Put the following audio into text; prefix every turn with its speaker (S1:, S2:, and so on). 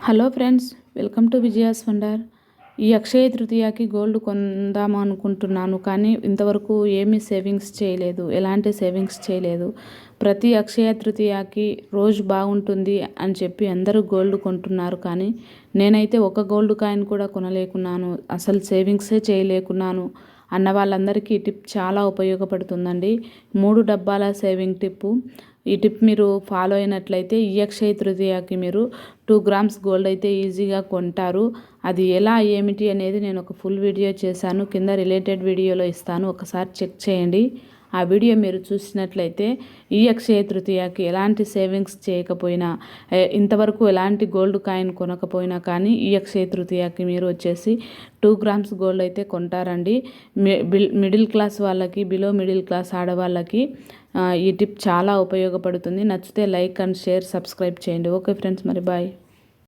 S1: Hello friends, welcome to Vijaya's wonder. ఈ అక్షయ తృతీయకి gold కొందాము అనుకుంటున్నాను, కానీ ఇంతవరకు ఏమీ సేవింగ్స్ చేయలేదు, ఎలాంటి సేవింగ్స్ చేయలేదు. ప్రతి అక్షయ తృతీయకి రోజు బాగుంటుంది అని చెప్పి అందరూ గోల్డ్ కొంటున్నారు, కానీ నేనైతే ఒక గోల్డ్ కాయిన్ కూడా కొనలేకున్నాను, అసలు సేవింగ్సే చేయలేకున్నాను అన్న వాళ్ళందరికీ ఈ టిప్ చాలా ఉపయోగపడుతుందండి. 3 డబ్బాల సేవింగ్ టిప్పు. ఈ టిప్ మీరు ఫాలో అయినట్లయితే ఈ అక్షయ తృతీయకి మీరు 2 గ్రామ్స్ గోల్డ్ అయితే ఈజీగా కొంటారు. అది ఎలా ఏమిటి అనేది నేను ఒక ఫుల్ వీడియో చేశాను, కింద రిలేటెడ్ వీడియోలో ఇస్తాను, ఒకసారి చెక్ చేయండి. ఆ వీడియో మీరు చూసినట్లయితే ఈ అక్షయ తృతీయకి ఎలాంటి సేవింగ్స్ చేయకపోయినా, ఇంతవరకు ఎలాంటి గోల్డ్ కాయిన్ కొనకపోయినా కానీ ఈ అక్షయ తృతీయకి మీరు వచ్చేసి 2 గ్రామ్స్ గోల్డ్ అయితే కొంటారండి. మిడిల్ క్లాస్ వాళ్ళకి, బిలో మిడిల్ క్లాస్ ఆడవాళ్ళకి ఈ టిప్ చాలా ఉపయోగపడుతుంది. నచ్చితే లైక్ అండ్ షేర్, సబ్స్క్రైబ్ చేయండి. ఓకే ఫ్రెండ్స్, మరి బాయ్.